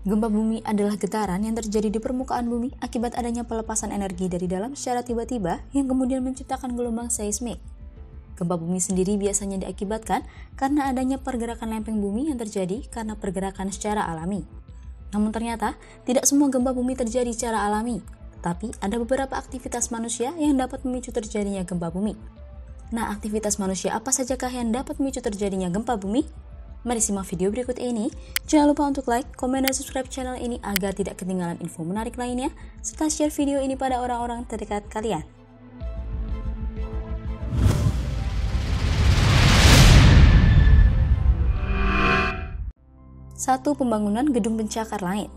Gempa bumi adalah getaran yang terjadi di permukaan bumi akibat adanya pelepasan energi dari dalam secara tiba-tiba yang kemudian menciptakan gelombang seismik. Gempa bumi sendiri biasanya diakibatkan karena adanya pergerakan lempeng bumi yang terjadi karena pergerakan secara alami. Namun ternyata, tidak semua gempa bumi terjadi secara alami, tetapi ada beberapa aktivitas manusia yang dapat memicu terjadinya gempa bumi. Nah, aktivitas manusia apa sajakah yang dapat memicu terjadinya gempa bumi? Mari simak video berikut ini. Jangan lupa untuk like, komen, dan subscribe channel ini agar tidak ketinggalan info menarik lainnya, serta share video ini pada orang-orang terdekat kalian. 1. Pembangunan gedung pencakar langit.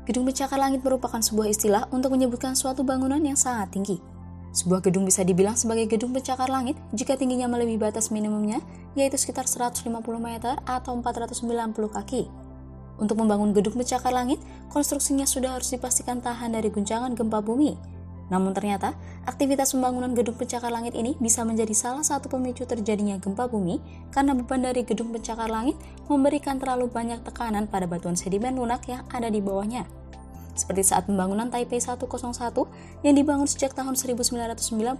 Gedung pencakar langit merupakan sebuah istilah untuk menyebutkan suatu bangunan yang sangat tinggi. Sebuah gedung bisa dibilang sebagai gedung pencakar langit jika tingginya melebihi batas minimumnya, yaitu sekitar 150 meter atau 490 kaki. Untuk membangun gedung pencakar langit, konstruksinya sudah harus dipastikan tahan dari guncangan gempa bumi. Namun ternyata, aktivitas pembangunan gedung pencakar langit ini bisa menjadi salah satu pemicu terjadinya gempa bumi karena beban dari gedung pencakar langit memberikan terlalu banyak tekanan pada batuan sedimen lunak yang ada di bawahnya. Seperti saat pembangunan Taipei 101 yang dibangun sejak tahun 1999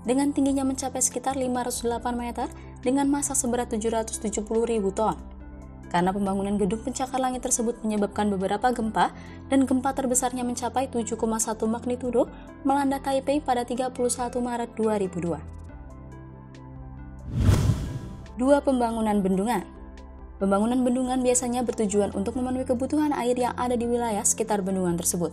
dengan tingginya mencapai sekitar 508 meter dengan massa seberat 770.000 ton. Karena pembangunan gedung pencakar langit tersebut menyebabkan beberapa gempa dan gempa terbesarnya mencapai 7,1 magnitudo melanda Taipei pada 31 Maret 2002. 2. Pembangunan bendungan. Pembangunan bendungan biasanya bertujuan untuk memenuhi kebutuhan air yang ada di wilayah sekitar bendungan tersebut.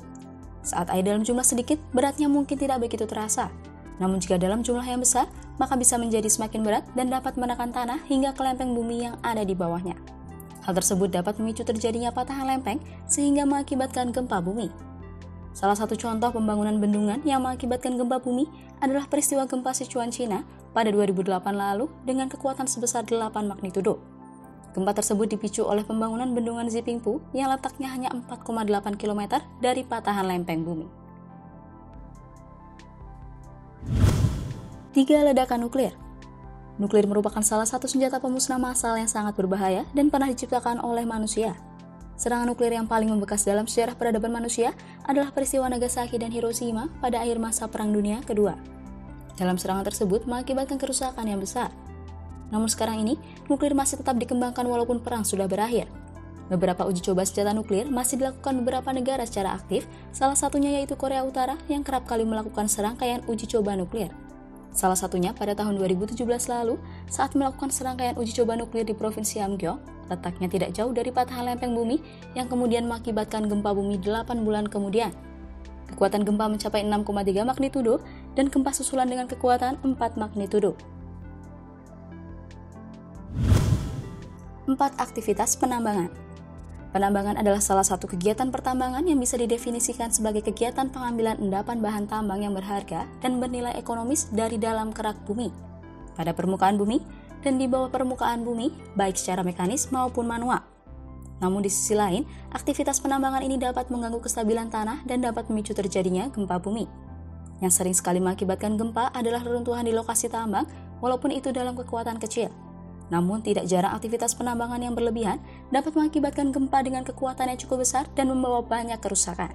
Saat air dalam jumlah sedikit, beratnya mungkin tidak begitu terasa. Namun jika dalam jumlah yang besar, maka bisa menjadi semakin berat dan dapat menekan tanah hingga ke lempeng bumi yang ada di bawahnya. Hal tersebut dapat memicu terjadinya patahan lempeng sehingga mengakibatkan gempa bumi. Salah satu contoh pembangunan bendungan yang mengakibatkan gempa bumi adalah peristiwa gempa Sichuan, Cina pada 2008 lalu dengan kekuatan sebesar 8 magnitudo. Gempa tersebut dipicu oleh pembangunan bendungan Zipingpu yang letaknya hanya 4,8 km dari patahan lempeng bumi. 3. Ledakan nuklir. Nuklir merupakan salah satu senjata pemusnah massal yang sangat berbahaya dan pernah diciptakan oleh manusia. Serangan nuklir yang paling membekas dalam sejarah peradaban manusia adalah peristiwa Nagasaki dan Hiroshima pada akhir masa Perang Dunia Kedua. Dalam serangan tersebut mengakibatkan kerusakan yang besar. Namun sekarang ini, nuklir masih tetap dikembangkan walaupun perang sudah berakhir. Beberapa uji coba senjata nuklir masih dilakukan beberapa negara secara aktif, salah satunya yaitu Korea Utara yang kerap kali melakukan serangkaian uji coba nuklir. Salah satunya pada tahun 2017 lalu saat melakukan serangkaian uji coba nuklir di Provinsi Hamgyong, letaknya tidak jauh dari patahan lempeng bumi yang kemudian mengakibatkan gempa bumi 8 bulan kemudian. Kekuatan gempa mencapai 6,3 magnitudo dan gempa susulan dengan kekuatan 4 magnitudo. 4. Aktivitas penambangan. Penambangan adalah salah satu kegiatan pertambangan yang bisa didefinisikan sebagai kegiatan pengambilan endapan bahan tambang yang berharga dan bernilai ekonomis dari dalam kerak bumi, pada permukaan bumi, dan di bawah permukaan bumi, baik secara mekanis maupun manual. Namun di sisi lain, aktivitas penambangan ini dapat mengganggu kestabilan tanah dan dapat memicu terjadinya gempa bumi. Yang sering sekali mengakibatkan gempa adalah reruntuhan di lokasi tambang, walaupun itu dalam kekuatan kecil. Namun, tidak jarang aktivitas penambangan yang berlebihan dapat mengakibatkan gempa dengan kekuatan yang cukup besar dan membawa banyak kerusakan.